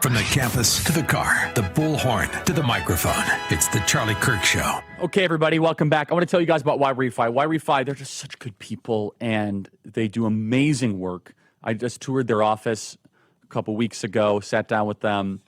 From the campus to the car, the bullhorn to the microphone, it's the Charlie Kirk Show. Okay, everybody, welcome back. I want to tell you guys about Y-Refi. Y-Refi, they're just such good people, and they do amazing work. I just toured their office a couple weeks ago, sat down with them,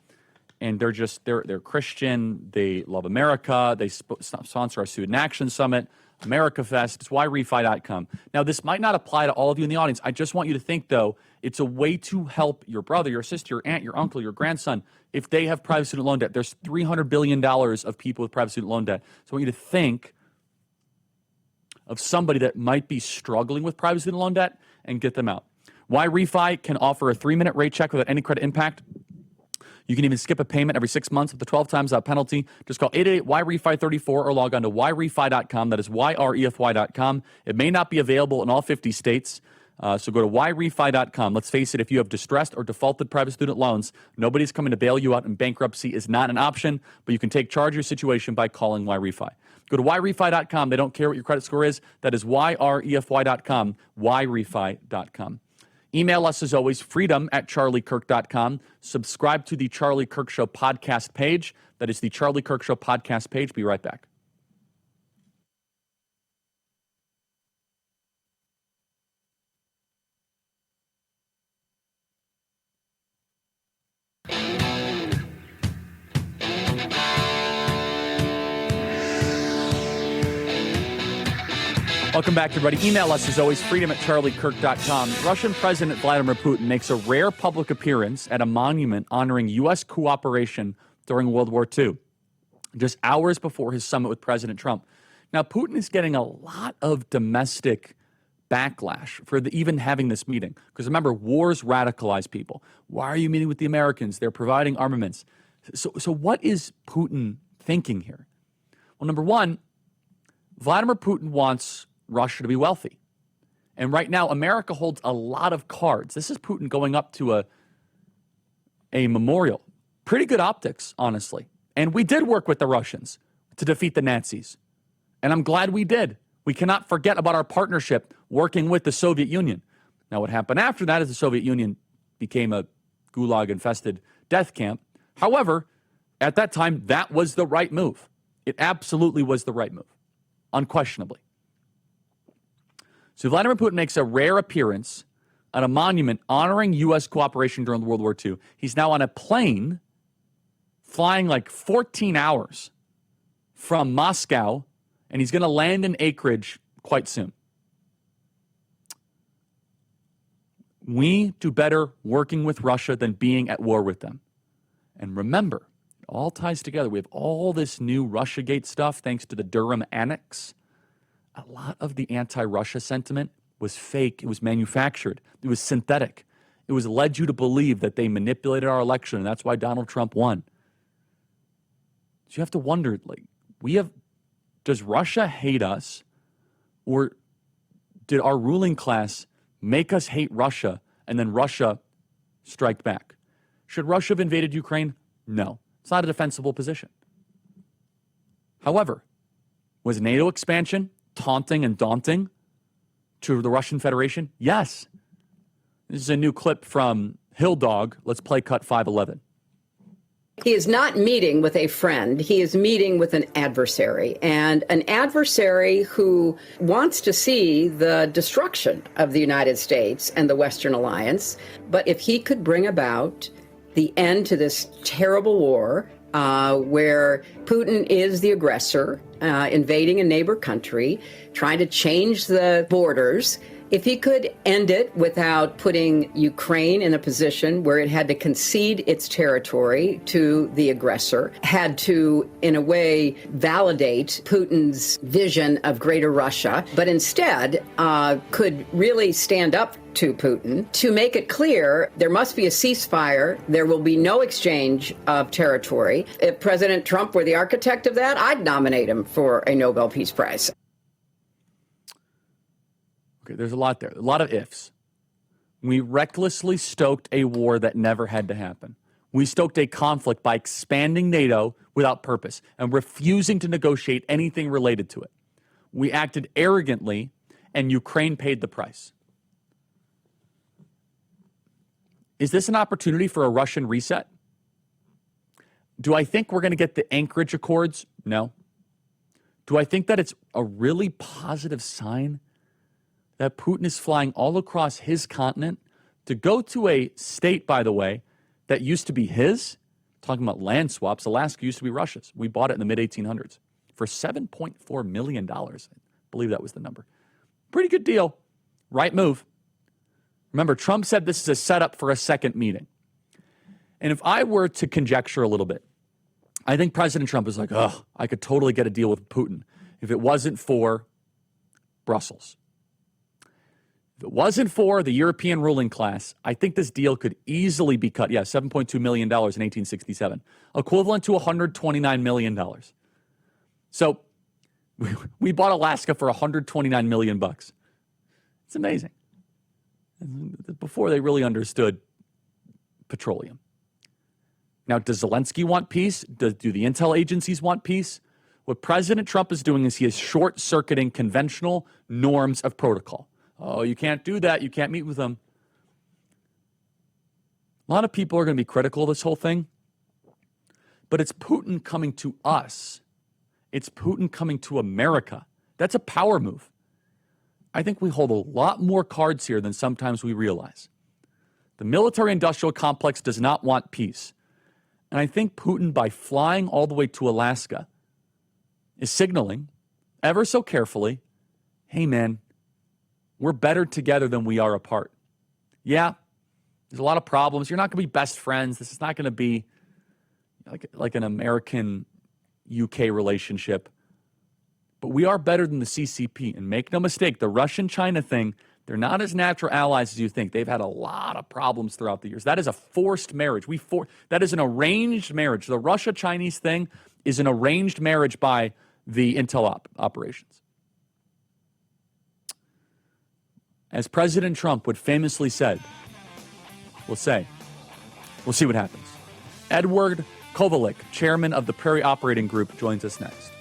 and they're Christian. They love America. They sponsor our Student Action Summit, America Fest. It's yrefi.com. Now, this might not apply to all of you in the audience. I just want you to think, though, it's a way to help your brother, your sister, your aunt, your uncle, your grandson, if they have private student loan debt. There's $300 billion of people with private student loan debt. So I want you to think of somebody that might be struggling with private student loan debt and get them out. YRefi can offer a 3-minute rate check without any credit impact. You can even skip a payment every 6 months up to 12 times without penalty. Just call 888-YREFI34 or log on to YRefi.com. That is YREFY.com. It may not be available in all 50 states, so go to YRefi.com. Let's face it, if you have distressed or defaulted private student loans, nobody's coming to bail you out, and bankruptcy is not an option, but you can take charge of your situation by calling YRefi. Go to YRefi.com. They don't care what your credit score is. That is YREFY.com, YRefi.com. Email us, as always, freedom@charliekirk.com. Subscribe to the Charlie Kirk Show podcast page. That is the Charlie Kirk Show podcast page. Be right back. Welcome back, everybody. Email us, as always, freedom@charliekirk.com. Russian President Vladimir Putin makes a rare public appearance at a monument honoring U.S. cooperation during World War II, just hours before his summit with President Trump. Now, Putin is getting a lot of domestic backlash for even having this meeting. Because remember, wars radicalize people. Why are you meeting with the Americans? They're providing armaments. So what is Putin thinking here? Well, number one, Vladimir Putin wants Russia to be wealthy. And right now, America holds a lot of cards. This is Putin going up to a memorial. Pretty good optics, honestly. And we did work with the Russians to defeat the Nazis. And I'm glad we did. We cannot forget about our partnership working with the Soviet Union. Now, what happened after that is the Soviet Union became a gulag-infested death camp. However, at that time, that was the right move. It absolutely was the right move, unquestionably. So Vladimir Putin makes a rare appearance at a monument honoring U.S. cooperation during World War II. He's now on a plane flying like 14 hours from Moscow, and he's going to land in Anchorage quite soon. We do better working with Russia than being at war with them. And remember, it all ties together. We have all this new Russiagate stuff thanks to the Durham Annex. A lot of the anti-Russia sentiment was fake. It was manufactured. It was synthetic. It was led you to believe that they manipulated our election, and that's why Donald Trump won. So you have to wonder, does Russia hate us, or did our ruling class make us hate Russia, and then Russia strike back? Should Russia have invaded Ukraine? No. It's not a defensible position. However, was NATO expansion taunting and daunting to the Russian Federation? Yes. This is a new clip from Hill Dog. Let's play cut 511. He is not meeting with a friend. He is meeting with an adversary, and an adversary who wants to see the destruction of the United States and the Western alliance. But if he could bring about the end to this terrible war, where Putin is the aggressor, invading a neighbor country, trying to change the borders. If he could end it without putting Ukraine in a position where it had to concede its territory to the aggressor, had to, in a way, validate Putin's vision of greater Russia, but instead could really stand up to Putin to make it clear there must be a ceasefire, there will be no exchange of territory. If President Trump were the architect of that, I'd nominate him for a Nobel Peace Prize. Okay, there's a lot there, a lot of ifs. We recklessly stoked a war that never had to happen. We stoked a conflict by expanding NATO without purpose and refusing to negotiate anything related to it. We acted arrogantly, and Ukraine paid the price. Is this an opportunity for a Russian reset? Do I think we're going to get the Anchorage Accords? No. Do I think that it's a really positive sign that Putin is flying all across his continent to go to a state, by the way, that used to be his? Talking about land swaps, Alaska used to be Russia's. We bought it in the mid-1800s for $7.4 million. I believe that was the number. Pretty good deal. Right move. Remember, Trump said this is a setup for a second meeting. And if I were to conjecture a little bit, I think President Trump is like, oh, I could totally get a deal with Putin if it wasn't for Brussels. If it wasn't for the European ruling class, I think this deal could easily be cut. Yeah, $7.2 million in 1867, equivalent to $129 million. So we bought Alaska for $129 million. It's amazing. Before they really understood petroleum. Now, does Zelensky want peace? Do the intel agencies want peace? What President Trump is doing is he is short-circuiting conventional norms of protocol. Oh, you can't do that. You can't meet with them. A lot of people are going to be critical of this whole thing, but it's Putin coming to us. It's Putin coming to America. That's a power move. I think we hold a lot more cards here than sometimes we realize. The military-industrial complex does not want peace. And I think Putin, by flying all the way to Alaska, is signaling, ever so carefully, hey, man, we're better together than we are apart. Yeah, there's a lot of problems. You're not going to be best friends. This is not going to be like an American-UK relationship. But we are better than the CCP. And make no mistake, the Russian-China thing, they're not as natural allies as you think. They've had a lot of problems throughout the years. That is a forced marriage. That is an arranged marriage. The Russia-Chinese thing is an arranged marriage by the intel operations. As President Trump would famously said, we'll see what happens. Edward Kovalik, chairman of the Prairie Operating Group, joins us next.